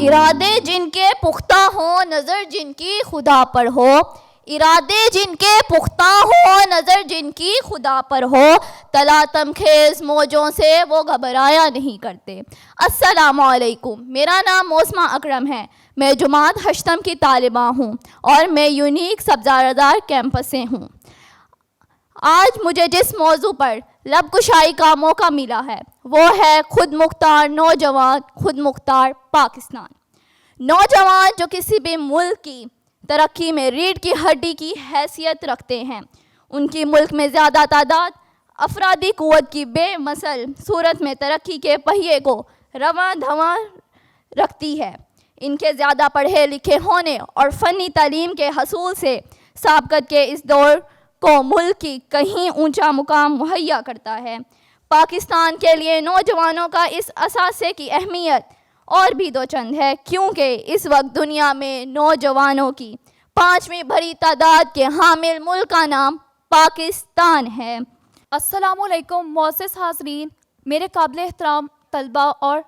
ارادے جن کے پختہ ہوں نظر جن کی خدا پر ہو، ارادے جن کے پختہ ہوں نظر جن کی خدا پر ہو، تلاطم خیز موجوں سے وہ گھبرایا نہیں کرتے۔ السلام علیکم، میرا نام موسمہ اکرم ہے، میں جماعت ہشتم کی طالبہ ہوں اور میں یونیک سبزارادار کیمپس سے ہوں۔ آج مجھے جس موضوع پر لب کشائی کا موقع ملا ہے وہ ہے خود مختار نوجوان، خود مختار پاکستان۔ نوجوان جو کسی بھی ملک کی ترقی میں ریڑھ کی ہڈی کی حیثیت رکھتے ہیں، ان کی ملک میں زیادہ تعداد افرادی قوت کی بے مثل صورت میں ترقی کے پہیے کو رواں دھواں رکھتی ہے۔ ان کے زیادہ پڑھے لکھے ہونے اور فنی تعلیم کے حصول سے سابقت کے اس دور کو ملک کی کہیں اونچا مقام مہیا کرتا ہے۔ پاکستان کے لیے نوجوانوں کا اس اثاثے کی اہمیت اور بھی دو چند ہے، کیونکہ اس وقت دنیا میں نوجوانوں کی 5ویں بڑی تعداد کے حامل ملک کا نام پاکستان ہے۔ السلام علیکم معزز حاضرین، میرے قابل احترام طلبہ اور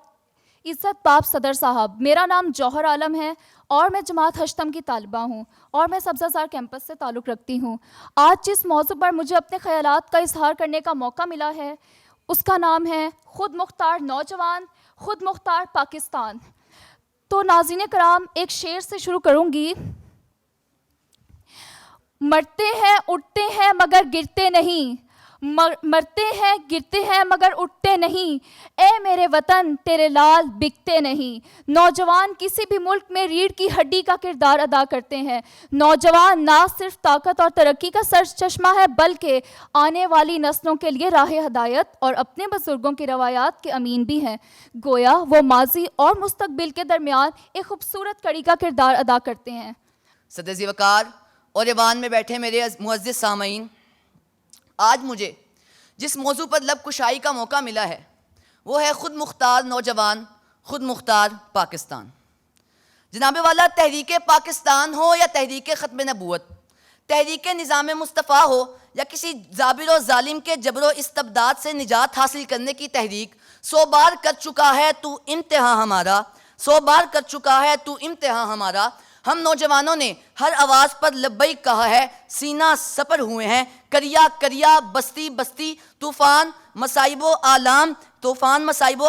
عزت باب صدر صاحب، میرا نام جوہر عالم ہے اور میں جماعت ہشتم کی طالبہ ہوں اور میں سبزہ کیمپس سے تعلق رکھتی ہوں۔ آج جس موضوع پر مجھے اپنے خیالات کا اظہار کرنے کا موقع ملا ہے اس کا نام ہے خود مختار نوجوان، خود مختار پاکستان۔ تو ناظرین کرام، ایک شعر سے شروع کروں گی۔ مرتے ہیں اٹھتے ہیں مگر گرتے نہیں، مرتے ہیں گرتے ہیں مگر اٹھتے نہیں، اے میرے وطن تیرے لال بکتے نہیں۔ نوجوان کسی بھی ملک میں ریڑھ کی ہڈی کا کردار ادا کرتے ہیں۔ نوجوان نہ صرف طاقت اور ترقی کا سر چشمہ ہے بلکہ آنے والی نسلوں کے لیے راہ ہدایت اور اپنے بزرگوں کی روایات کے امین بھی ہیں۔ گویا وہ ماضی اور مستقبل کے درمیان ایک خوبصورت کڑی کا کردار ادا کرتے ہیں۔ صدر ذی وقار اور ایوان میں بیٹھے میرے معزز سامعین، آج مجھے جس موضوع پر لب کشائی کا موقع ملا ہے وہ ہے خود مختار نوجوان، خود مختار پاکستان۔ جناب والا، تحریک پاکستان ہو یا تحریک ختم نبوت، تحریک نظام مصطفیٰ ہو یا کسی جابر و ظالم کے جبر و استبداد سے نجات حاصل کرنے کی تحریک، 100 بار کر چکا ہے تو امتحان ہمارا، 100 بار کر چکا ہے تو امتحان ہمارا۔ ہم نوجوانوں نے ہر آواز پر لبیک کہا ہے، سینہ سپر ہوئے ہیں، کریا کریا بستی بستی، طوفان مصائب و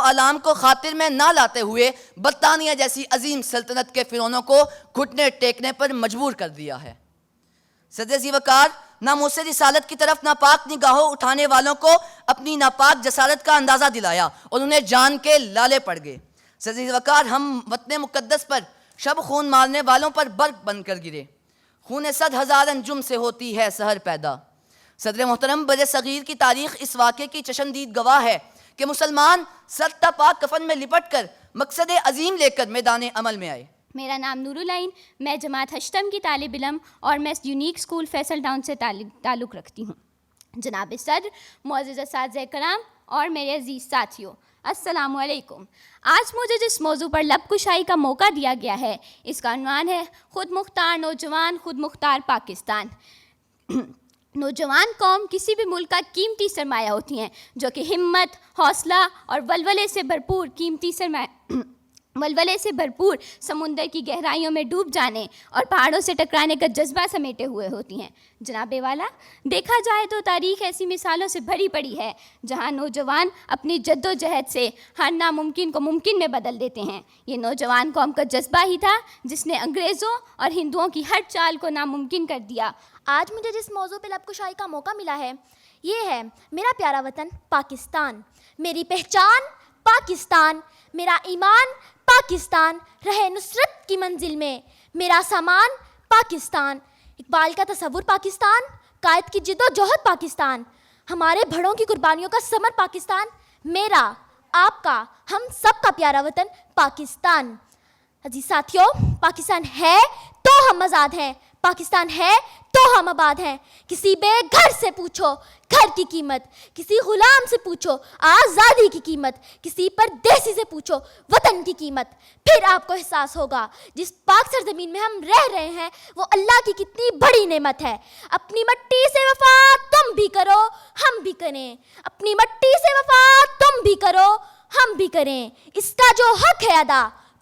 آلام کو خاطر میں نہ لاتے ہوئے برطانیہ جیسی عظیم سلطنت کے فرعونوں کو گھٹنے ٹیکنے پر مجبور کر دیا ہے۔ صدر ذی وقار ناموس رسالت کی طرف ناپاک نگاہوں اٹھانے والوں کو اپنی ناپاک جسارت کا اندازہ دلایا اور انہیں جان کے لالے پڑ گئے۔ صدر ذی وقار، ہم وطن مقدس پر شب خون مارنے والوں پر برق بن کر گرے، خون 100,000 انجم سے ہوتی ہے سحر پیدا۔ صدر محترم، بر صغیر کی تاریخ اس واقعے کی چشمدید گواہ ہے کہ مسلمان سر تا پا کفن میں لپٹ کر مقصد عظیم لے کر میدان عمل میں آئے۔ میرا نام نور العین، میں جماعت ہشتم کی طالب علم اور میں یونیک اسکول فیصل ٹاؤن سے تعلق رکھتی ہوں۔ جناب صدر، معزز اساتذہ کرام اور میرے عزیز ساتھیوں، السلام علیکم۔ آج مجھے جس موضوع پر لب کشائی کا موقع دیا گیا ہے اس کا عنوان ہے خود مختار نوجوان، خود مختار پاکستان۔ نوجوان قوم کسی بھی ملک کا قیمتی سرمایہ ہوتی ہیں، جو کہ ہمت، حوصلہ اور ولولے سے بھرپور سمندر کی گہرائیوں میں ڈوب جانے اور پہاڑوں سے ٹکرانے کا جذبہ سمیٹے ہوئے ہوتی ہیں۔ جناب والا، دیکھا جائے تو تاریخ ایسی مثالوں سے بھری پڑی ہے جہاں نوجوان اپنی جد و جہد سے ہر ناممکن کو ممکن میں بدل دیتے ہیں۔ یہ نوجوان قوم کا جذبہ ہی تھا جس نے انگریزوں اور ہندوؤں کی ہر چال کو ناممکن کر دیا۔ آج مجھے جس موضوع پہ لب کشائی کا موقع ملا ہے یہ ہے میرا پیارا وطن پاکستان، میری پہچان پاکستان، میرا ایمان پاکستان، رہے نصرت کی منزل میں میرا سامان پاکستان، اقبال کا تصور پاکستان، قائد کی جد و جہد پاکستان، ہمارے بڑوں کی قربانیوں کا ثمر پاکستان، میرا، آپ کا، ہم سب کا پیارا وطن پاکستان۔ عزیز ساتھیوں، پاکستان ہے تو ہم آزاد ہیں، پاکستان ہے تو ہم آباد ہیں۔ کسی بے گھر سے پوچھو گھر کی قیمت، کسی غلام سے پوچھو آزادی کی قیمت، کسی پردیسی سے پوچھو وطن کی قیمت، پھر آپ کو احساس ہوگا جس پاک سرزمین میں ہم رہ رہے ہیں وہ اللہ کی کتنی بڑی نعمت ہے۔ اپنی مٹی سے وفا تم بھی کرو ہم بھی کریں، اپنی مٹی سے وفا تم بھی کرو ہم بھی کریں، اس کا جو حق ہے ادا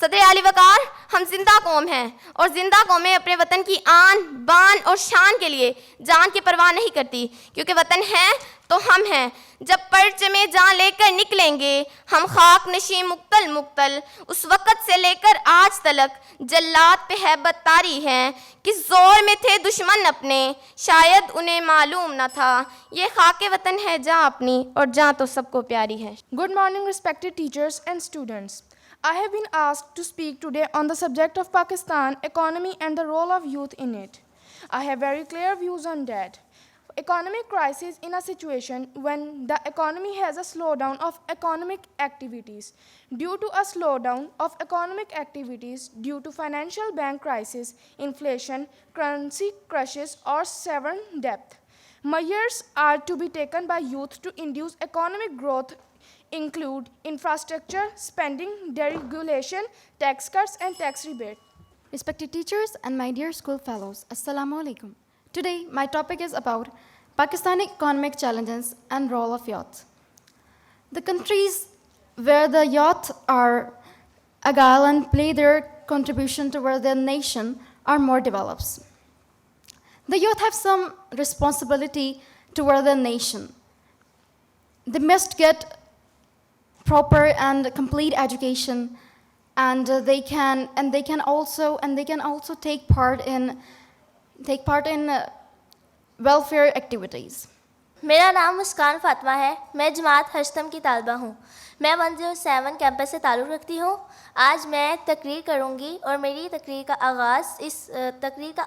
صدر علی وقار، ہم زندہ قوم ہیں اور زندہ قومیں اپنے وطن کی آن بان اور شان کے لیے جان کی پرواہ نہیں کرتی، کیونکہ وطن ہے تو ہم ہیں۔ جب پرچم جان لے کر نکلیں گے ہم خاک نشیں مقتل، اس وقت سے لے کر آج تلک جلات پہ ہیبت طاری ہے، کس زور میں تھے دشمن اپنے شاید انہیں معلوم نہ تھا، یہ خاک وطن ہے جاں اپنی اور جاں تو سب کو پیاری ہے۔ Good morning, respected teachers and students. I have been asked to speak today on the subject of Pakistan economy and the role of youth in it. I have very clear views on that. Economic crisis in a situation when the economy has a slowdown of economic activities. Due to a slowdown of economic activities due to financial bank crisis, inflation, currency crashes or sovereign debt. Measures are to be taken by youth to induce economic growth include infrastructure spending, deregulation, tax cuts and tax rebate. Respected teachers and my dear school fellows, Assalamu alaikum. Today my topic is about Pakistani economic challenges and role of youth. The countries where the youth are agile and play their contribution toward their nation are more developed. The youth have some responsibility toward their nation. They must get proper and complete education, and they can also take part in welfare activities. میرا نام مسکان فاطمہ ہے، میں جماعت ہشتم کی طالبہ ہوں۔ میں 107 campus سے تعلق رکھتی ہوں۔ آج میں تقریر کروں گی اور میری تقریر کا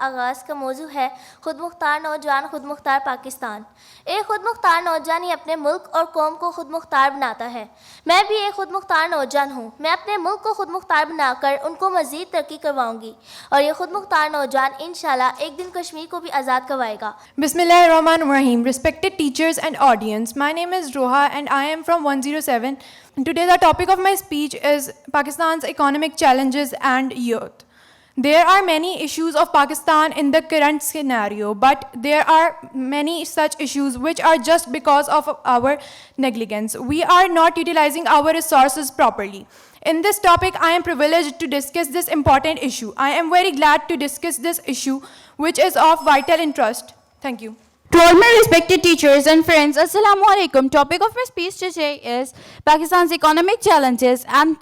آغاز کا موضوع ہے خود مختار نوجوان، خود مختار پاکستان۔ ایک خود مختار نوجوان ہی اپنے ملک اور قوم کو خود مختار بناتا ہے۔ میں بھی ایک خود مختار نوجوان ہوں۔ میں اپنے ملک کو خود مختار بنا کر ان کو مزید ترقی کرواؤں گی اور یہ خود مختار نوجوان انشاءاللہ ایک دن کشمیر کو بھی آزاد کروائے گا۔ Bismillahir Rahmanir Rahim. Respected teachers and audience, my name is Roha and I am from 107. Today the topic of my speech is Pakistan's economic challenges and youth. There are many issues of Pakistan in the current scenario, but there are many such issues which are just because of our negligence. We are not utilizing our resources properly. In this topic, I am privileged to discuss this important issue. I am very glad to discuss this issue, which is of vital interest. Thank you. To all my respected teachers and friends, Assalamu alaikum. Topic of my speech today is Pakistan's economic challenges and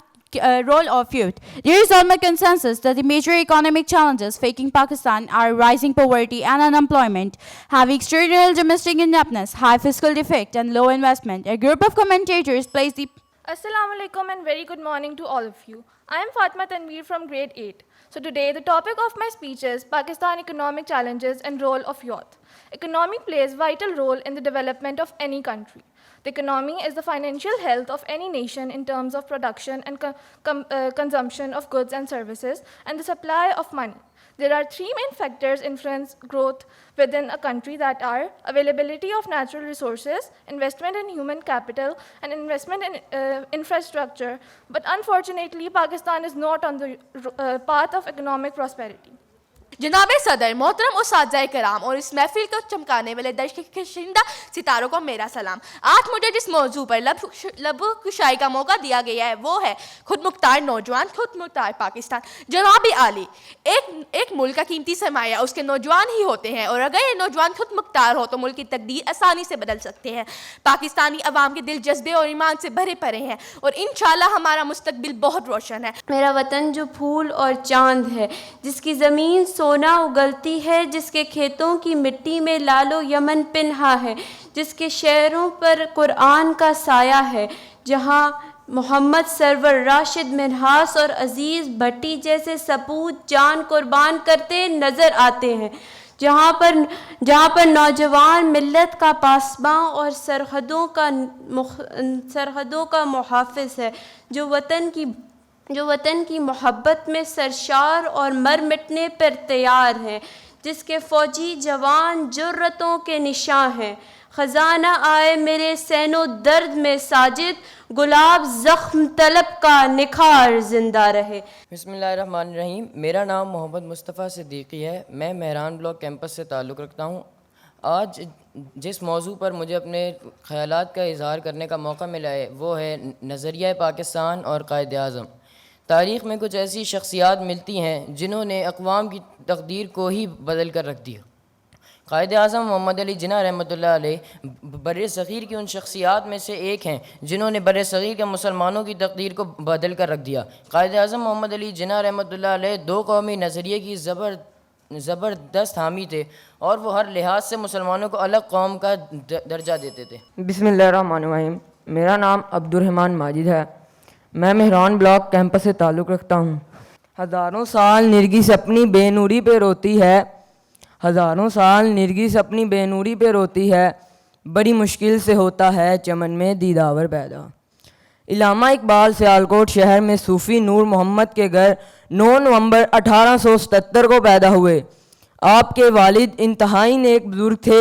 role of youth. There is all my consensus that the major economic challenges facing Pakistan are rising poverty and unemployment, heavy external domestic indebtedness, high fiscal deficit and low investment. A group of commentators place the Assalamu alaikum and very good morning to all of you. I am Fatma Tanveer from grade 8. So today the topic of my speech is Pakistan economic challenges and role of youth. Economy plays vital role in the development of any country. The economy is the financial health of any nation in terms of production and consumption of goods and services and the supply of money. There are three main factors influence growth within a country, that are availability of natural resources, investment in human capital, and investment in infrastructure. But unfortunately, Pakistan is not on the path of economic prosperity. جناب صدر، محترم اساتذہ کرام اور اس محفل کو چمکانے والے درشکشندہ ستاروں کو میرا سلام۔ آج مجھے جس موضوع پر لب کشائی کا موقع دیا گیا ہے وہ ہے خود مختار نوجوان، خود مختار پاکستان۔ جناب عالی، ایک ملک کا قیمتی سرمایہ اس کے نوجوان ہی ہوتے ہیں، اور اگر یہ نوجوان خود مختار ہو تو ملک کی تقدیر آسانی سے بدل سکتے ہیں۔ پاکستانی عوام کے دل جذبے اور ایمان سے بھرے پڑے ہیں اور انشاءاللہ ہمارا مستقبل بہت روشن ہے۔ میرا وطن جو پھول اور چاند ہے، جس کی زمین سونا اگلتی ہے، جس کے کھیتوں کی مٹی میں لالو یمن پنہا ہے، جس کے شہروں پر قرآن کا سایہ ہے، جہاں محمد سرور، راشد منہاس اور عزیز بھٹی جیسے سپوت جان قربان کرتے نظر آتے ہیں، جہاں پر نوجوان ملت کا پاسباں اور سرحدوں کا محافظ ہے، جو وطن کی محبت میں سرشار اور مر مٹنے پر تیار ہیں، جس کے فوجی جوان جرتوں کے نشاں ہیں۔ خزانہ آئے میرے سین و درد میں ساجد، گلاب زخم طلب کا نکھار زندہ رہے۔ بسم اللہ الرحمن الرحیم۔ میرا نام محمد مصطفیٰ صدیقی ہے، میں مہران بلاک کیمپس سے تعلق رکھتا ہوں۔ آج جس موضوع پر مجھے اپنے خیالات کا اظہار کرنے کا موقع ملا ہے وہ ہے نظریہ پاکستان اور قائد اعظم۔ تاریخ میں کچھ ایسی شخصیات ملتی ہیں جنہوں نے اقوام کی تقدیر کو ہی بدل کر رکھ دیا. قائد اعظم محمد علی جناح رحمۃ اللہ علیہ بر صغیر کی ان شخصیات میں سے ایک ہیں جنہوں نے بر صغیر کے مسلمانوں کی تقدیر کو بدل کر رکھ دیا. قائد اعظم محمد علی جناح رحمۃ اللہ علیہ دو قومی نظریے کی زبردست حامی تھے اور وہ ہر لحاظ سے مسلمانوں کو الگ قوم کا درجہ دیتے تھے. بسم اللہ الرحمن الرحیم. میرا نام عبد الرحمن ماجد ہے. میں مہران بلاک کیمپس سے تعلق رکھتا ہوں. ہزاروں سال نرگس اپنی بے نوری پہ روتی ہے، ہزاروں سال نرگس اپنی بے نوری پہ روتی ہے، بڑی مشکل سے ہوتا ہے چمن میں دیداور پیدا. علامہ اقبال سیالکوٹ شہر میں صوفی نور محمد کے گھر 9 نومبر 1877 کو پیدا ہوئے. آپ کے والد انتہائی نیک بزرگ تھے.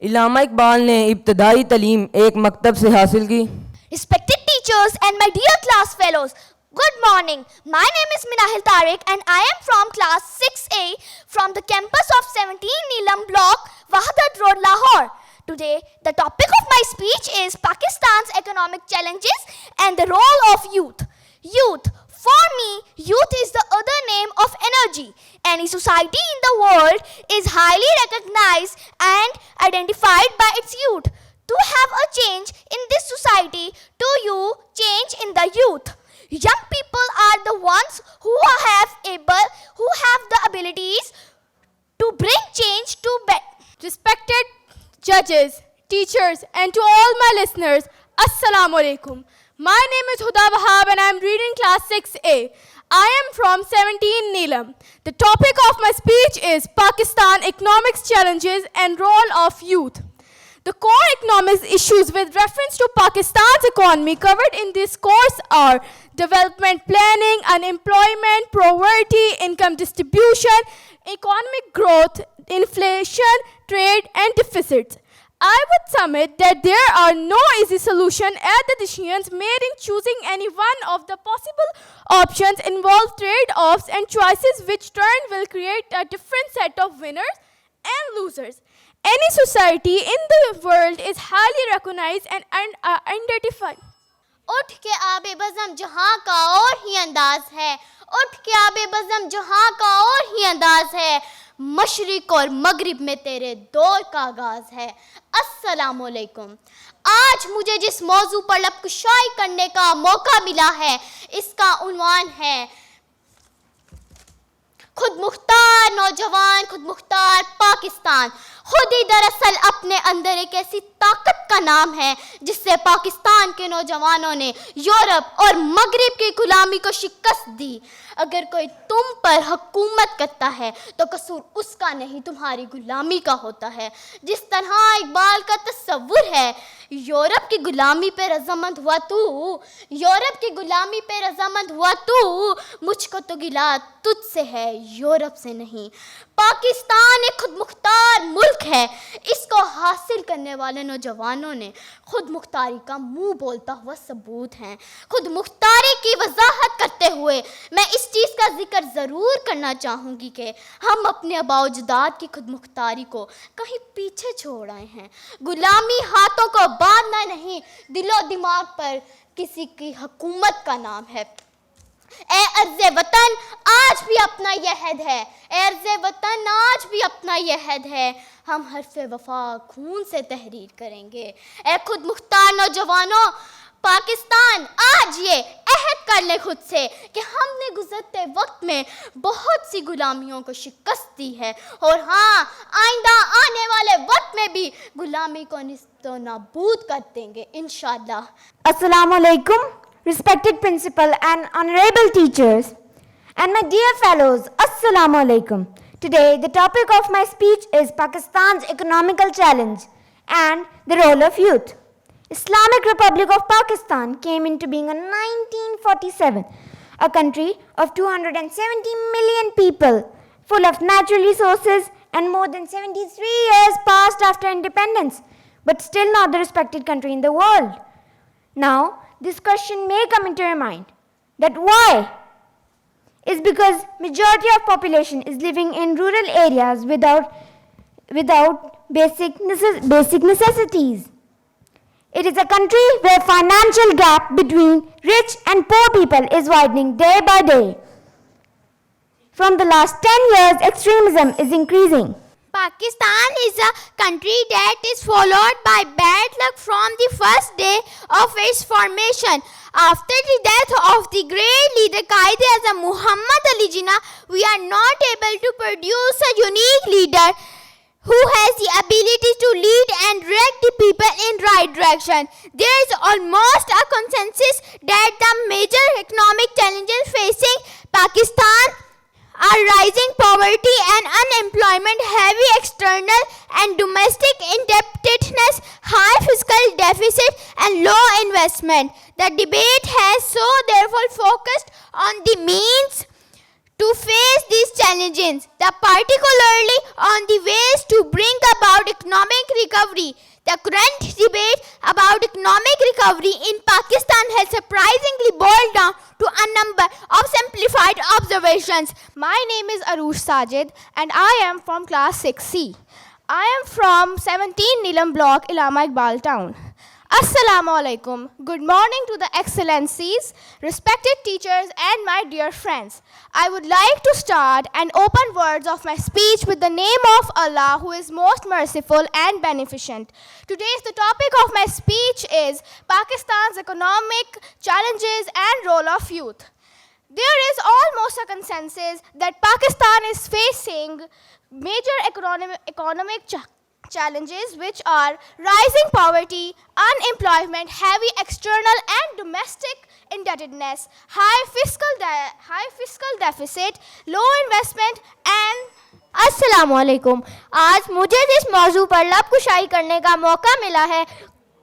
علامہ اقبال نے ابتدائی تعلیم ایک مکتب سے حاصل کی. Respected teachers and my dear class fellows, good morning. My name is Minahil Tariq and I am from class 6A from the campus of 17 Neelam Block, Wahdat Road, Lahore. Today, the topic of my speech is Pakistan's economic challenges and the role of youth. Youth. For me, youth is the other name of energy. Any society in the world is highly recognized and identified by its youth. To have a change in this society, to you change in the youth. Young people are the ones who have the abilities to bring change to Respected judges, teachers, and to all my listeners, Assalamu alaikum. My name is Huda Wahab and I am reading class 6A. I am from 17 Neelam. The topic of my speech is Pakistan economics challenges and role of youth. The core economic issues with reference to Pakistan's economy covered in this course are development planning, unemployment, poverty, income distribution, economic growth, inflation, trade, and deficits. I would submit that there are no easy solutions as the decisions made in choosing any one of the possible options involve trade-offs and choices which turn will create a different set of winners and losers. Any society in the world is highly recognized and identified. اٹھ کے آب بزم جہاں کا اور ہی انداز ہے، اٹھ کے آب بزم جہاں کا اور ہی انداز ہے، مشرق اور مغرب میں تیرے دور کا آغاز ہے. السلام علیکم. آج مجھے جس موضوع پر لب کشائی کرنے کا موقع ملا ہے اس کا عنوان ہے خود مختار نوجوان، خود مختار پاکستان. خود ہی دراصل اپنے اندر ایک ایسی طاقت کا نام ہے جس سے پاکستان کے نوجوانوں نے یورپ اور مغرب کی غلامی کو شکست دی. اگر کوئی تم پر حکومت کرتا ہے تو قصور اس کا نہیں، تمہاری غلامی کا ہوتا ہے. جس طرح اقبال کا تصور ہے یورپ کی غلامی پہ رضامند ہوا تو، یورپ کی غلامی پہ رضامند ہوا تو، مجھ کو تو گلا تجھ سے ہے یورپ سے نہیں. پاکستان ایک خود مختار ملک ہے. اس کو حاصل کرنے والے نوجوانوں نے خود مختاری کا منہ بولتا ہوا ثبوت ہیں. خود مختاری کی وضاحت کرتے ہوئے میں اس چیز کا ذکر ضرور کرنا چاہوں گی کہ ہم اپنے آباء و اجداد کی خود مختاری کو کہیں پیچھے چھوڑ آئے ہیں. غلامی ہاتھوں کو باندھنا نہیں، دل و دماغ پر کسی کی حکومت کا نام ہے. اے ارض وطن آج بھی اپنا یہ عہد ہے، اے ارض وطن آج بھی اپنا یہ عہد ہے، ہم حرف وفا خون سے تحریر کریں گے. اے خود مختار نوجوانوں، پاکستان آج یہ عہد کر لے خود سے کہ ہم نے گزرتے وقت میں بہت سی غلامیوں کو شکست دی ہے، اور ہاں آئندہ آنے والے وقت میں بھی غلامی کو نیست و نابود کر دیں گے انشاءاللہ. السلام علیکم. Respected principal and honorable teachers and my dear fellows, Assalamu alaikum. Today the topic of my speech is Pakistan's economical challenge and the role of youth. Islamic Republic of Pakistan came into being in 1947, a country of 270 million people, full of natural resources, and more than 73 years passed after independence, but still not the respected country in the world. Now, this question may come into your mind, that why? Is because majority of population is living in rural areas without basic necessities. It is a country where financial gap between rich and poor people is widening day by day. From the last 10 years, extremism is increasing. Pakistan is a country that is followed by bad luck from the first day of its formation. After the death of the great leader Quaid-e-Azam Muhammad Ali Jinnah, we are not able to produce a unique leader who has the ability to lead and direct the people in right direction. There is almost a consensus that the major economic challenges facing Pakistan are rising poverty and unemployment, heavy external and domestic indebtedness, high fiscal deficit and low investment. The debate has so therefore focused on the means to face these challenges, particularly on the ways to bring about economic recovery. The current debate about economic recovery in Pakistan has surprisingly boiled down to a number of simplified observations. My name is Arush Sajid and I am from class 6C. I am from 17 Neelam Block, Illama Iqbal Town. Assalamu alaikum. Good morning to the excellencies, respected teachers and my dear friends. I would like to start and open words of my speech with the name of Allah, who is most merciful and beneficent. Today's the topic of my speech is Pakistan's economic challenges and role of youth. There is almost a consensus that Pakistan is facing major economic challenges, which are rising poverty, unemployment, heavy external and domestic indebtedness, high fiscal deficit, low investment and السلام علیکم. آج مجھے جس موضوع پر لب کشائی کرنے کا موقع ملا ہے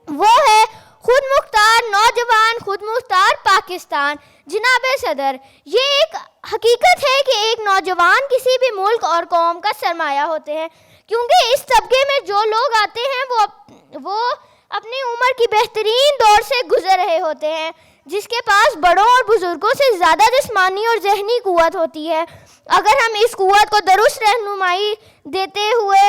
وہ ہے خود مختار نوجوان خود مختار پاکستان. جناب صدر، یہ ایک حقیقت ہے کہ ایک نوجوان کسی بھی ملک اور قوم کا سرمایہ ہوتے ہیں، کیونکہ اس طبقے میں جو لوگ آتے ہیں وہ اپنی عمر کی بہترین دور سے گزر رہے ہوتے ہیں، جس کے پاس بڑوں اور بزرگوں سے زیادہ جسمانی اور ذہنی قوت ہوتی ہے. اگر ہم اس قوت کو درست رہنمائی دیتے ہوئے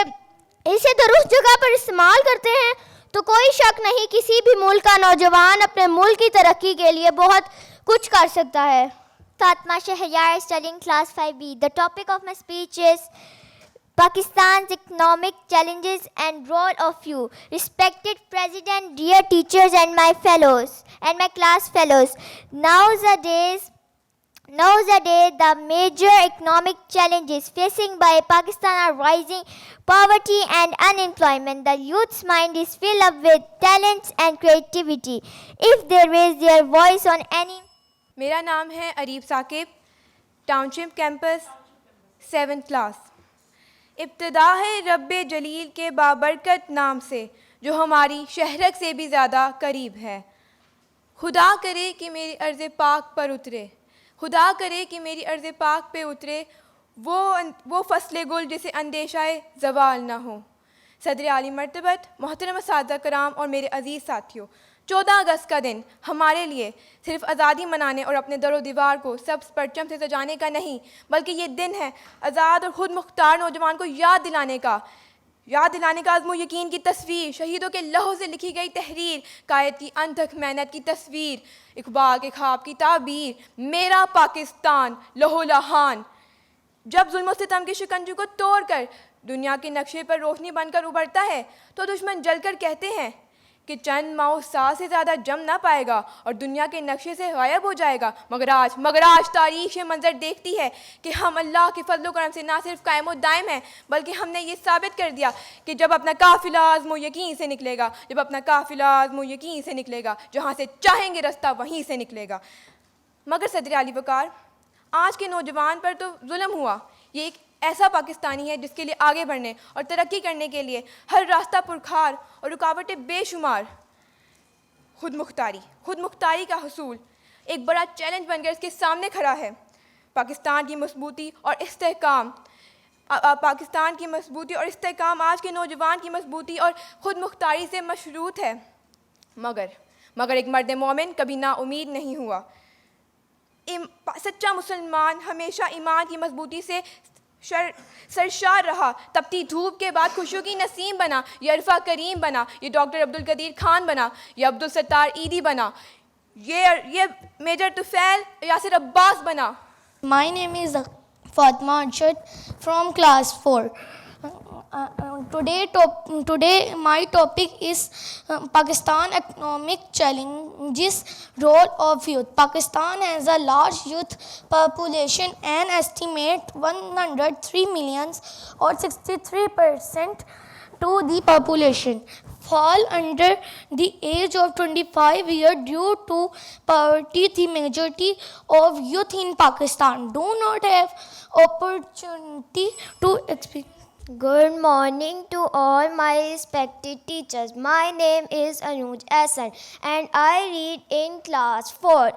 اسے درست جگہ پر استعمال کرتے ہیں تو کوئی شک نہیں کسی بھی ملک کا نوجوان اپنے ملک کی ترقی کے لیے بہت کچھ کر سکتا ہے. Fatma Shahriyar, studying class 5B. The topic of my speech is Pakistan's economic challenges and role of youth. Respected President, dear teachers and my fellows and my class fellows, nowadays the major economic challenges facing by Pakistan are rising poverty and unemployment. The youth's mind is filled up with talents and creativity. If they raise their voice on any. میرا نام ہے اریب Saqib, town شپ campus 7th class. ابتدا ہے رب جلیل کے بابرکت نام سے جو ہماری شہرک سے بھی زیادہ قریب ہے. خدا کرے کہ میری ارض پاک پر اترے، خدا کرے کہ میری ارض پاک پہ اترے وہ فصل گل جسے اندیشہ زوال نہ ہو. صدر عالی مرتبت، محترم اساتذہ کرام اور میرے عزیز ساتھیوں، 14 اگست کا دن ہمارے لیے صرف آزادی منانے اور اپنے در و دیوار کو سبز پرچم سے سجانے کا نہیں، بلکہ یہ دن ہے آزاد اور خود مختار نوجوان کو یاد دلانے کا عزم و یقین کی تصویر، شہیدوں کے لہو سے لکھی گئی تحریر، قائد کی انتھک محنت کی تصویر، اقبال کے خواب کی تعبیر، میرا پاکستان لہو لہان. جب ظلم و ستم کے شکنجے کو توڑ کر دنیا کے نقشے پر روشنی بن کر ابھرتا ہے تو دشمن جل کر کہتے ہیں کہ چند ماہ سال سے زیادہ جم نہ پائے گا اور دنیا کے نقشے سے غائب ہو جائے گا. مگر آج تاریخ یہ منظر دیکھتی ہے کہ ہم اللہ کے فضل و کرم سے نہ صرف قائم و دائم ہیں، بلکہ ہم نے یہ ثابت کر دیا کہ جب اپنا قافلہ عزم و یقین سے نکلے گا، جہاں سے چاہیں گے رستہ وہیں سے نکلے گا. مگر صدر علی وقار، آج کے نوجوان پر تو ظلم ہوا. یہ ایک ایسا پاکستانی ہے جس کے لیے آگے بڑھنے اور ترقی کرنے کے لیے ہر راستہ پرخار اور رکاوٹیں بے شمار. خود مختاری کا حصول ایک بڑا چیلنج بن کر اس کے سامنے کھڑا ہے. پاکستان کی مضبوطی اور استحکام آج کے نوجوان کی مضبوطی اور خود مختاری سے مشروط ہے. مگر ایک مرد مومن کبھی نا امید نہیں ہوا. سچا مسلمان ہمیشہ ایمان کی مضبوطی سے سرشار رہا. تپتی دھوپ کے بعد خوشیوں کی نسیم بنا. یہ عرفہ کریم بنا. یہ ڈاکٹر عبدالقدیر خان بنا. یہ عبدالستار عیدی بنا. یہ میجر طفیل یاسر عباس بنا. My name is Fatma Arshad from class 4. Today my topic is Pakistan economic challenges, role of youth. Pakistan has a large youth population and estimate 103 million or 63% to the population fall under the age of 25 years due to poverty. The majority of youth in Pakistan do not have opportunity to experience. Good morning to all my respected teachers. My name is Anuj Ahsan and I read in class 4.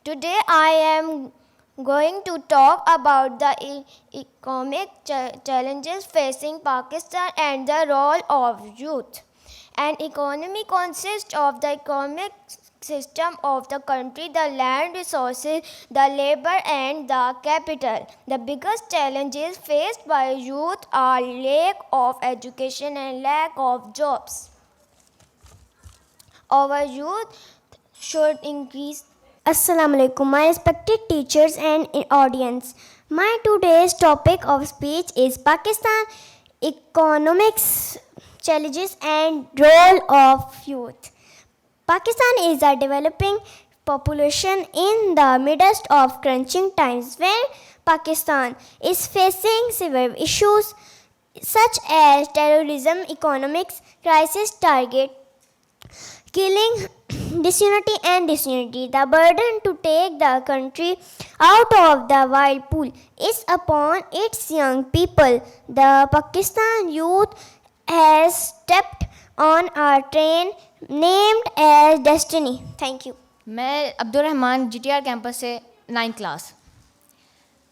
Today I am going to talk about the economic challenges facing Pakistan and the role of youth. An economy consists of the economic system of the country, the land resources, the labor and the capital. The biggest challenges faced by youth are lack of education and lack of jobs. Our youth should increase. Assalamu alaikum, my respected teachers and audience. My today's topic of speech is Pakistan economics challenges and role of youth. Pakistan is a developing population in the midst of crunching times when Pakistan is facing severe issues such as terrorism, economic crisis, target killing, disunity and disunity. The burden to take the country out of the wild pool is upon its young people. The Pakistan youth has stepped on a train named as Destiny. Thank you. میں Abdul Rahman GTR campus سے 9th class.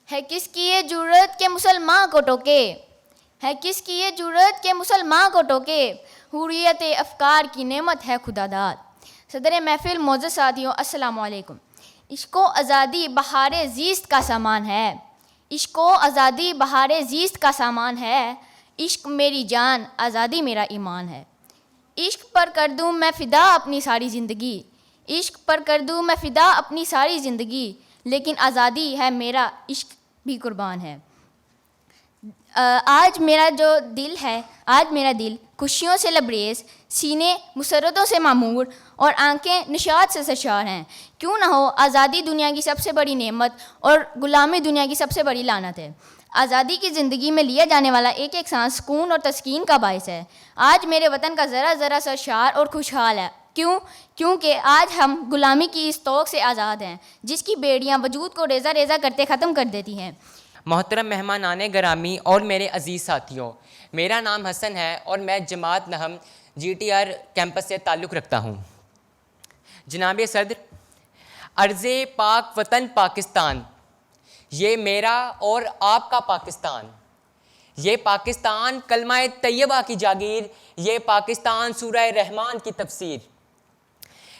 ہے کس کی یہ جرأت کہ مسلمان کو ٹوکے, ہے کس کی یہ جرأت کہ مسلمان کو ٹوکے, حریت افکار کی نعمت ہے خدا داد. صدر محفل معزز ساتھیوں السلام علیکم. عشق و آزادی بہار زیست کا سامان ہے, عشق و آزادی بہار زیست کا سامان ہے, عشق میری جان آزادی میرا ایمان ہے. عشق پر کر دوں میں فدا اپنی ساری زندگی, عشق پر کر دوں میں فدا اپنی ساری زندگی, لیکن آزادی ہے میرا عشق بھی قربان ہے. آج میرا جو دل ہے, آج میرا دل خوشیوں سے لبریز, سینے مسرتوں سے معمور اور آنکھیں نشاط سے سرشار ہیں. کیوں نہ ہو, آزادی دنیا کی سب سے بڑی نعمت اور غلامی دنیا کی سب سے بڑی لعنت ہے. آزادی کی زندگی میں لیا جانے والا ایک ایک سانس سکون اور تسکین کا باعث ہے. آج میرے وطن کا ذرا ذرا سرشار اور خوشحال ہے. کیونکہ آج ہم غلامی کی اس توق سے آزاد ہیں جس کی بیڑیاں وجود کو ریزہ ریزہ کرتے ختم کر دیتی ہیں. محترم مہمانان گرامی اور میرے عزیز ساتھیوں, میرا نام حسن ہے اور میں جماعت نہم GTR کیمپس سے تعلق رکھتا ہوں. جناب صدر, عرض پاک وطن پاکستان, یہ میرا اور آپ کا پاکستان, یہ پاکستان کلمہ طیبہ کی جاگیر, یہ پاکستان سورہ رحمان کی تفسیر,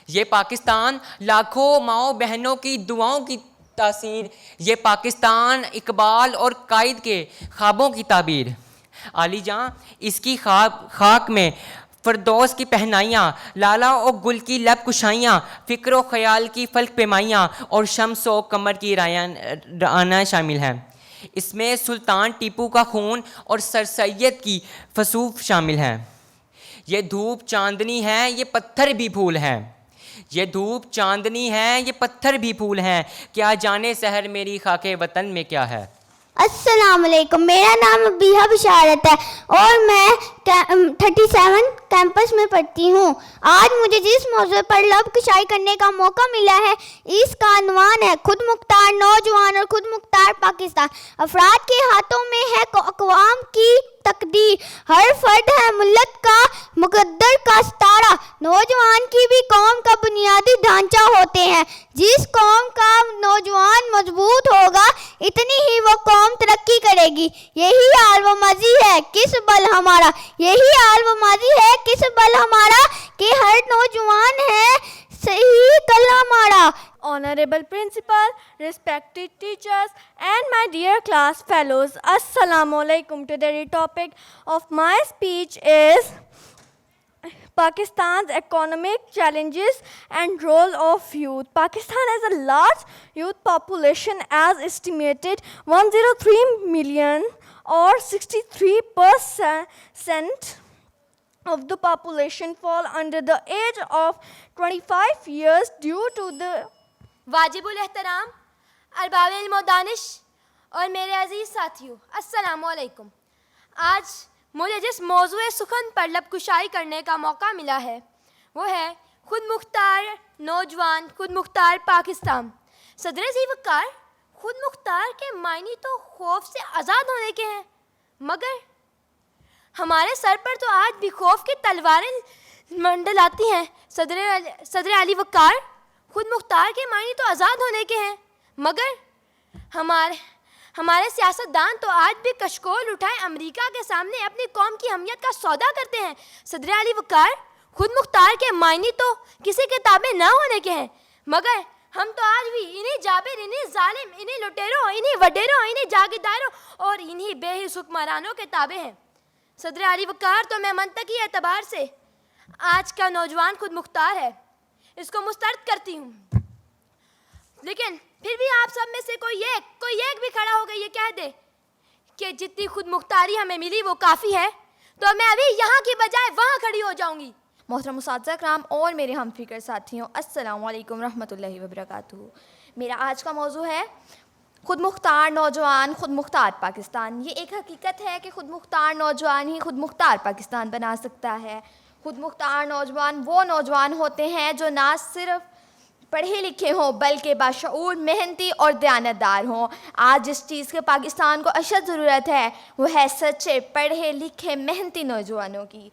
یہ پاکستان لاکھوں ماؤں بہنوں کی دعاؤں کی تاثیر, یہ پاکستان اقبال اور قائد کے خوابوں کی تعبیر. عالی جاں اس کی خاک میں فردوس کی پہنائیاں, لالا و گل کی لب کشائیاں, فکر و خیال کی فلک پیمائیاں اور شمس و قمر کی رائنا شامل ہیں. اس میں سلطان ٹیپو کا خون اور سر سید کی فسوف شامل ہیں. یہ دھوپ چاندنی ہے, یہ پتھر بھی پھول ہیں, یہ دھوپ چاندنی ہے, یہ پتھر بھی پھول ہیں, کیا جانے سحر میری خاک وطن میں کیا ہے. السلام علیکم, میرا نام ابیہ بشارت ہے اور میں 37 کیمپس میں پڑھتی ہوں. آج مجھے جس موضوع پر لب کشائی کرنے کا موقع ملا ہے اس کا عنوان ہے خود مختار نوجوان اور خود مختار پاکستان. افراد کے ہاتھوں میں ہے اقوام کی تقدیر, ہر فرد ہے ملت کا مقدر کا ستارہ. نوجوان کی بھی قوم کا بنیادی ڈھانچہ ہوتے ہیں. جس قوم کا نوجوان مضبوط ہوگا اتنی ہی وہ قوم ترقی کرے گی. یہی حال و ماضی ہے کس بل ہمارا, یہی حال و ماضی ہے کس بل ہمارا, کہ ہر نوجوان ہے صحیح کل ہمارا. Honorable Principal, respected teachers, and my dear class fellows, Assalamu alaikum. Today's topic of my speech is Pakistan's economic challenges and role of youth. Pakistan has a large youth population as estimated 103 million or 63% of the population fall under the age of 25 years due to the واجب الاحترام ارباب علم و دانش اور میرے عزیز ساتھیوں، السلام علیکم. آج مجھے جس موضوع سخن پر لب کشائی کرنے کا موقع ملا ہے وہ ہے خود مختار نوجوان، خود مختار پاکستان. صدر ذی وقار، خود مختار کے معنی تو خوف سے آزاد ہونے کے ہیں، مگر ہمارے سر پر تو آج بھی خوف کی تلواریں منڈلاتی ہیں. صدر علی وقار، خود مختار کے معنی تو آزاد ہونے کے ہیں، مگر ہمارے سیاستدان تو آج بھی کشکول اٹھائے امریکہ کے سامنے اپنی قوم کی اہمیت کا سودا کرتے ہیں. صدر علی وقار، خود مختار کے معنی تو کسی کے تابع نہ ہونے کے ہیں، مگر ہم تو آج بھی انہی جابر، انہی ظالم، انہی لٹیروں، انہی وڈیروں، انہی جاگیرداروں اور انہی بے حس حکمرانوں کے تابع ہیں. صدر علی وقار، تو میں منطقی اعتبار سے آج کا نوجوان خود مختار ہے، اس کو مسترد کرتی ہوں. لیکن پھر بھی آپ سب میں سے کوئی ایک بھی کھڑا ہو گیا یہ کہہ دے کہ جتنی خود مختاری ہمیں ملی وہ کافی ہے، تو میں ابھی یہاں کی بجائے وہاں کھڑی ہو جاؤں گی. محترم اساتذہ کرام اور میرے ہم فکر ساتھیوں، السلام علیکم رحمۃ اللہ وبرکاتہ. میرا آج کا موضوع ہے خود مختار نوجوان، خود مختار پاکستان. یہ ایک حقیقت ہے کہ خود مختار نوجوان ہی خود مختار پاکستان بنا سکتا ہے. خود مختار نوجوان وہ نوجوان ہوتے ہیں جو نہ صرف پڑھے لکھے ہوں بلکہ باشعور، محنتی اور دیانتدار ہوں. آج جس چیز کے پاکستان کو اشد ضرورت ہے وہ ہے سچے، پڑھے لکھے، محنتی نوجوانوں کی.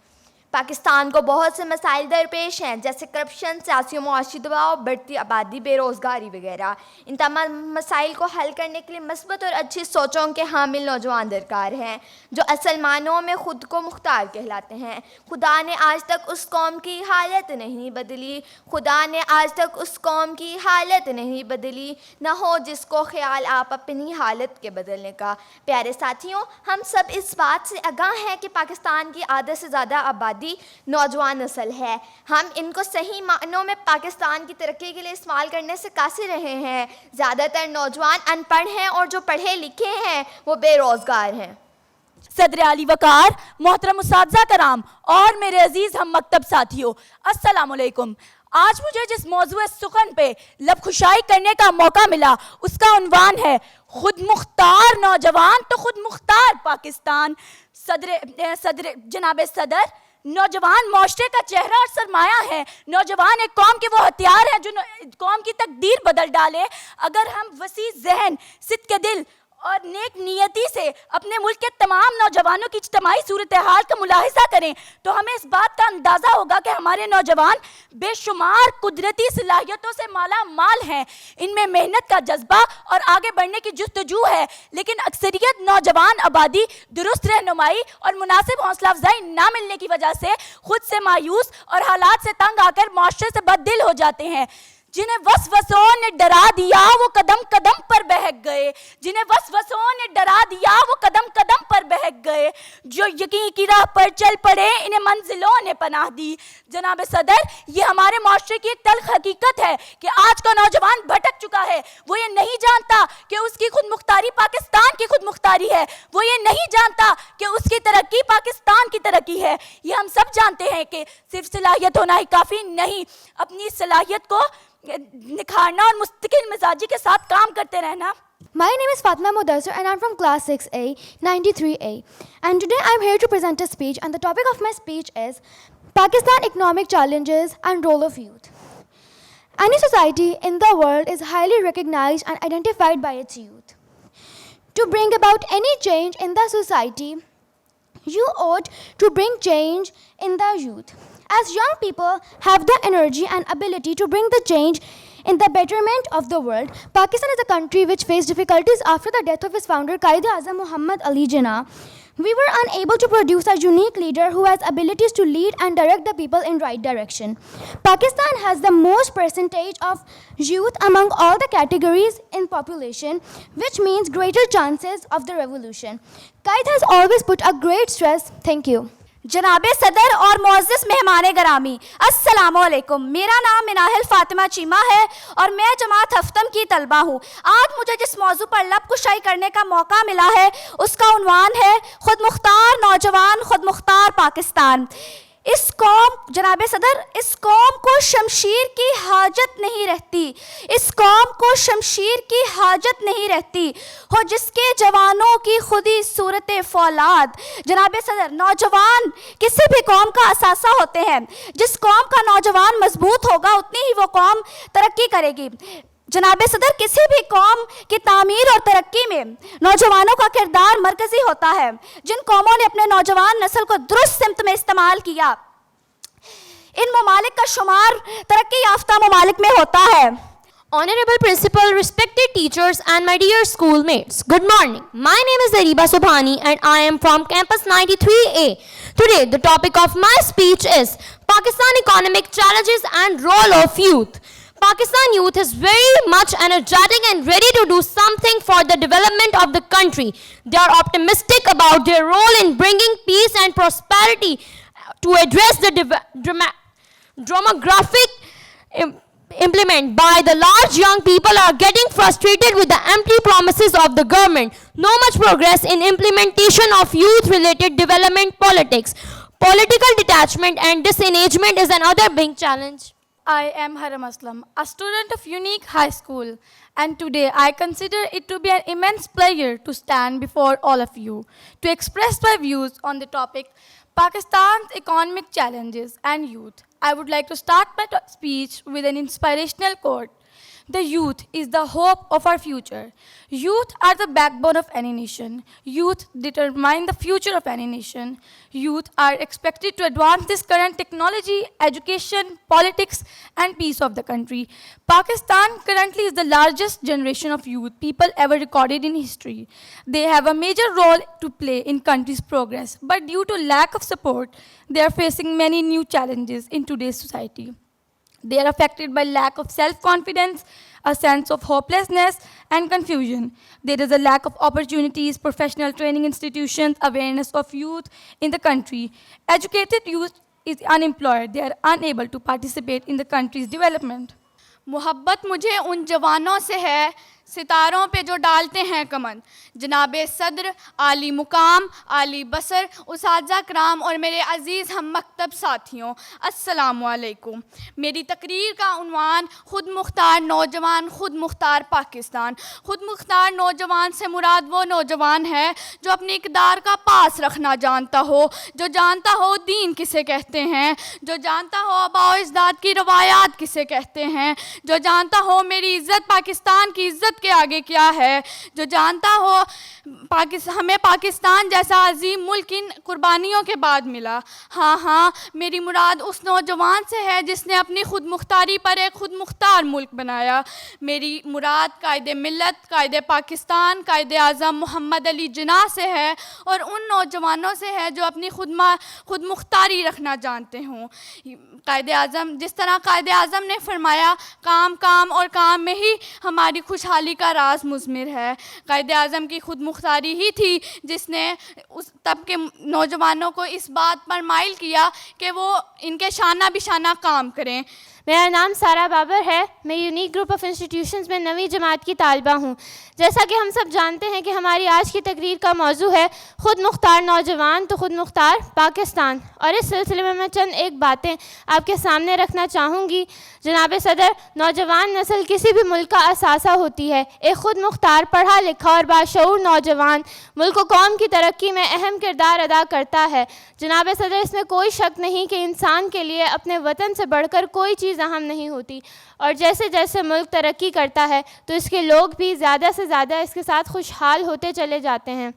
پاکستان کو بہت سے مسائل درپیش ہیں جیسے کرپشن، سیاسی و معاشی دباؤ، بڑھتی آبادی، بے روزگاری وغیرہ. ان تمام مسائل کو حل کرنے کے لیے مثبت اور اچھی سوچوں کے حامل نوجوان درکار ہیں جو اصل معنوں میں خود کو مختار کہلاتے ہیں. خدا نے آج تک اس قوم کی حالت نہیں بدلی، خدا نے آج تک اس قوم کی حالت نہیں بدلی، نہ ہو جس کو خیال آپ اپنی حالت کے بدلنے کا. پیارے ساتھیوں، ہم سب اس بات سے آگاہ ہیں کہ پاکستان کی آدھے سے زیادہ آبادی نوجوان نسل ہے. ہم ان کو صحیح معنوں میں پاکستان کی ترقی کے لیے استعمال کرنے سے قاصر رہے ہیں. زیادہ تر نوجوان ان پڑھ ہیں اور جو پڑھے لکھے ہیں وہ بے روزگار ہیں. صدر علی وقار، محترم اساتذہ کرام اور میرے عزیز ہم مکتب ساتھیوں، السلام علیکم. آج مجھے جس موضوع سخن پہ لب خشائی کرنے کا موقع ملا اس کا عنوان ہے خود مختار نوجوان تو خود مختار پاکستان. جناب صدر، نوجوان معاشرے کا چہرہ اور سرمایہ ہے. نوجوان ایک قوم کے وہ ہتھیار ہیں جو قوم کی تقدیر بدل ڈالے. اگر ہم وسیع ذہن، صدق دل اور نیک نیتی سے اپنے ملک کے تمام نوجوانوں کی اجتماعی صورتحال کا ملاحظہ کریں تو ہمیں اس بات کا اندازہ ہوگا کہ ہمارے نوجوان بے شمار قدرتی صلاحیتوں سے مالا مال ہیں. ان میں محنت کا جذبہ اور آگے بڑھنے کی جستجو ہے، لیکن اکثریت نوجوان آبادی درست رہنمائی اور مناسب حوصلہ افزائی نہ ملنے کی وجہ سے خود سے مایوس اور حالات سے تنگ آ کر معاشرے سے بد دل ہو جاتے ہیں. جنہیں وسوسوں نے ڈرا دیا وہ قدم قدم پر بہک گئے، جنہیں وسوسوں نے ڈرا دیا وہ قدم قدم پر بہک گئے. جو یقین کی راہ پر چل پڑے انہیں منزلوں نے پناہ دی. جناب صدر، یہ ہمارے معاشرے کی ایک تلخ حقیقت ہے کہ آج کا نوجوان بھٹک چکا ہے. وہ یہ نہیں جانتا کہ اس کی خود مختاری پاکستان کی خود مختاری ہے. وہ یہ نہیں جانتا کہ اس کی ترقی پاکستان کی ترقی ہے. یہ ہم سب جانتے ہیں کہ صرف صلاحیت ہونا ہی کافی نہیں، اپنی صلاحیت کو نکھارنا اور مستقل مزاجی کے ساتھ کام کرتے رہنا. My name is Fatma Mudassir and I'm from class 6A, 93A. And today I'm here to present a speech and the topic of my speech is Pakistan economic challenges and role of youth. Any society in the world is highly recognized and identified by its youth. To bring about any change in the society, you ought to bring change in the youth. As young people have the energy and ability to bring the change in the betterment of the world, Pakistan is a country which faced difficulties after the death of its founder, Qaid-e-Azam Muhammad Ali Jinnah. We were unable to produce a unique leader who has abilities to lead and direct the people in right direction. Pakistan has the most percentage of youth among all the categories in population, which means greater chances of the revolution. Qaid has always put a great stress. Thank you. جناب صدر اور معزز مہمان گرامی السلام علیکم. میرا نام مناہل فاطمہ چیمہ ہے اور میں جماعت ہفتم کی طلبہ ہوں. آج مجھے جس موضوع پر لب کشائی کرنے کا موقع ملا ہے اس کا عنوان ہے خود مختار نوجوان خود مختار پاکستان. اس قوم جناب صدر اس قوم کو شمشیر کی حاجت نہیں رہتی, اس قوم کو شمشیر کی حاجت نہیں رہتی ہو جس کے جوانوں کی خودی صورت فولاد. جناب صدر نوجوان کسی بھی قوم کا اثاثہ ہوتے ہیں. جس قوم کا نوجوان مضبوط ہوگا اتنی ہی وہ قوم ترقی کرے گی. جناب صدر کسی بھی قوم کی تعمیر اور ترقی میں نوجوانوں کا کردار مرکزی ہوتا ہے. جن قوموں نے اپنے نوجوان نسل کو درست سمت میں استعمال کیا ان ممالک کا شمار ترقی یافتہ ممالک میں ہوتا ہے. Honorable Principal, respected teachers and my dear schoolmates, good morning. My name is Ariba Subhani and I am from Campus 93A. Today the topic of my speech is Pakistan economic challenges and role of youth. Pakistan youth is very much energetic and ready to do something for the development of the country. They are optimistic about their role in bringing peace and prosperity to address the demographic implement by the large young people are getting frustrated with the empty promises of the government. No much progress in implementation of youth related development politics. Political detachment and disengagement is another big challenge. I am Haram Aslam, a student of Unique High School, and today I consider it to be an immense pleasure to stand before all of you to express my views on the topic Pakistan's economic challenges and youth. I would like to start my speech with an inspirational quote. The youth is the hope of our future. Youth are the backbone of any nation. Youth determine the future of any nation. Youth are expected to advance this current technology, education, politics, and peace of the country. Pakistan currently is the largest generation of youth people ever recorded in history. They have a major role to play in country's progress, but due to lack of support, they are facing many new challenges in today's society. They are affected by lack of self-confidence, a sense of hopelessness and confusion. There is a lack of opportunities, professional training institutions, awareness of youth in the country. Educated youth is unemployed. They are unable to participate in the country's development. محبت مجھے ان جوانوں سے ہے ستاروں پہ جو ڈالتے ہیں کمند. جناب صدر، عالی مقام، عالی بصر، اساتذہ کرام اور میرے عزیز ہم مکتب ساتھیوں، السلام علیکم. میری تقریر کا عنوان خود مختار نوجوان خود مختار پاکستان. خود مختار نوجوان سے مراد وہ نوجوان ہے جو اپنی اقدار کا پاس رکھنا جانتا ہو، جو جانتا ہو دین کسے کہتے ہیں، جو جانتا ہو آباء و اجداد کی روایات کسے کہتے ہیں، جو جانتا ہو میری عزت پاکستان کی عزت کے آگے کیا ہے، جو جانتا ہو ہمیں پاکستان جیسا عظیم ملک ان قربانیوں کے بعد ملا. ہاں میری مراد اس نوجوان سے ہے جس نے اپنی خود مختاری پر ایک خود مختار ملک بنایا. میری مراد قائد ملت، قائد پاکستان، قائد اعظم محمد علی جناح سے ہے اور ان نوجوانوں سے ہے جو اپنی خود مختاری رکھنا جانتے ہوں. قائد اعظم جس طرح قائد اعظم نے فرمایا کام اور کام میں ہی ہماری خوشحالی کا راز مضمر ہے. قائد اعظم کی خود مختاری ہی تھی جس نے اس تب کے نوجوانوں کو اس بات پر مائل کیا کہ وہ ان کے شانہ بشانہ کام کریں. میرا نام سارا بابر ہے. میں یونیک گروپ آف انسٹیٹیوشنز میں 9ویں جماعت کی طالبہ ہوں. جیسا کہ ہم سب جانتے ہیں کہ ہماری آج کی تقریر کا موضوع ہے خود مختار نوجوان تو خود مختار پاکستان، اور اس سلسلے میں چند ایک باتیں آپ کے سامنے رکھنا چاہوں گی. جناب صدر، نوجوان نسل کسی بھی ملک کا اثاثہ ہوتی ہے. ایک خود مختار پڑھا لکھا اور باشعور نوجوان ملک و قوم کی ترقی میں اہم کردار ادا کرتا ہے. جناب صدر، اس میں کوئی شک نہیں کہ انسان کے لیے اپنے وطن سے بڑھ کر کوئی چیز اہم نہیں ہوتی، اور جیسے جیسے ملک ترقی کرتا ہے تو اس کے لوگ بھی زیادہ سے زیادہ اس کے ساتھ خوشحال ہوتے چلے جاتے ہیں.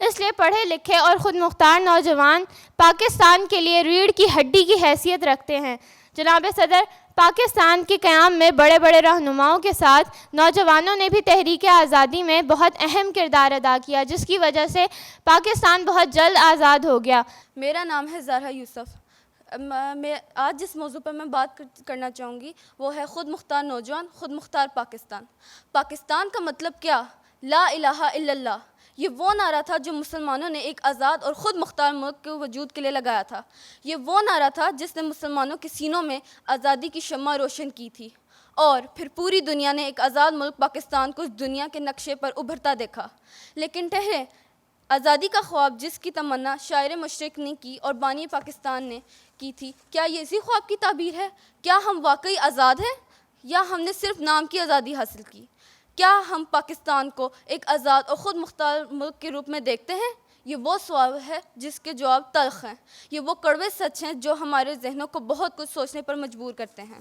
اس لیے پڑھے لکھے اور خود مختار نوجوان پاکستان کے لیے ریڑھ کی ہڈی کی حیثیت رکھتے ہیں. جناب صدر، پاکستان کے قیام میں بڑے بڑے رہنماؤں کے ساتھ نوجوانوں نے بھی تحریک آزادی میں بہت اہم کردار ادا کیا، جس کی وجہ سے پاکستان بہت جلد آزاد ہو گیا۔ میرا نام ہے زہرا یوسف۔ میں آج جس موضوع پر میں بات کرنا چاہوں گی وہ ہے خود مختار نوجوان، خود مختار پاکستان۔ پاکستان کا مطلب کیا؟ لا الہ الا اللہ۔ یہ وہ نعرہ تھا جو مسلمانوں نے ایک آزاد اور خود مختار ملک کے وجود کے لیے لگایا تھا۔ یہ وہ نعرہ تھا جس نے مسلمانوں کے سینوں میں آزادی کی شمع روشن کی تھی، اور پھر پوری دنیا نے ایک آزاد ملک پاکستان کو اس دنیا کے نقشے پر ابھرتا دیکھا۔ لیکن ٹھہرے، آزادی کا خواب جس کی تمنا شاعر مشرق نے کی اور بانی پاکستان نے کی تھی، کیا یہ اسی خواب کی تعبیر ہے؟ کیا ہم واقعی آزاد ہیں یا ہم نے صرف نام کی آزادی حاصل کی؟ کیا ہم پاکستان کو ایک آزاد اور خود مختار ملک کے روپ میں دیکھتے ہیں؟ یہ وہ سوال ہے جس کے جواب تلخ ہیں۔ یہ وہ کڑوے سچ ہیں جو ہمارے ذہنوں کو بہت کچھ سوچنے پر مجبور کرتے ہیں۔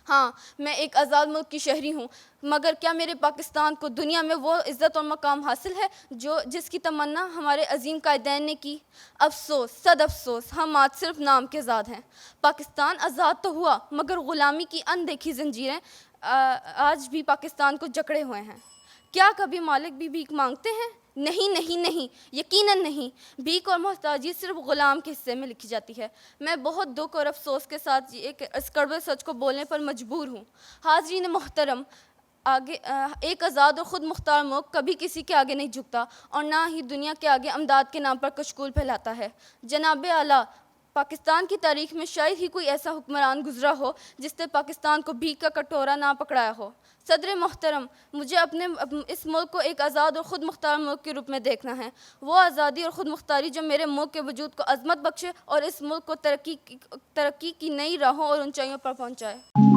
ہاں، میں ایک آزاد ملک کی شہری ہوں، مگر کیا میرے پاکستان کو دنیا میں وہ عزت اور مقام حاصل ہے جس کی تمنا ہمارے عظیم قائدین نے کی؟ افسوس، صد افسوس، ہم آج صرف نام کے آزاد ہیں۔ پاکستان آزاد تو ہوا، مگر غلامی کی اندیکھی زنجیریں آج بھی پاکستان کو جکڑے ہوئے ہیں۔ کیا کبھی مالک بھی بھیک مانگتے ہیں؟ نہیں نہیں نہیں، یقیناً نہیں۔ بھیک اور محتاجی صرف غلام کے حصے میں لکھی جاتی ہے۔ میں بہت دکھ اور افسوس کے ساتھ اس کڑوے سچ کو بولنے پر مجبور ہوں۔ حاضرین محترم، ایک آزاد اور خود مختار ملک کبھی کسی کے آگے نہیں جھکتا اور نہ ہی دنیا کے آگے امداد کے نام پر کشکول پھیلاتا ہے۔ جناب اعلیٰ، پاکستان کی تاریخ میں شاید ہی کوئی ایسا حکمران گزرا ہو جس نے پاکستان کو بھیک کا کٹورا نہ پکڑایا ہو۔ صدر محترم، مجھے اس ملک کو ایک آزاد اور خود مختار ملک کے روپ میں دیکھنا ہے، وہ آزادی اور خود مختاری جو میرے ملک کے وجود کو عظمت بخشے اور اس ملک کو ترقی کی نئی راہوں اور اونچائیوں پر پہنچائے۔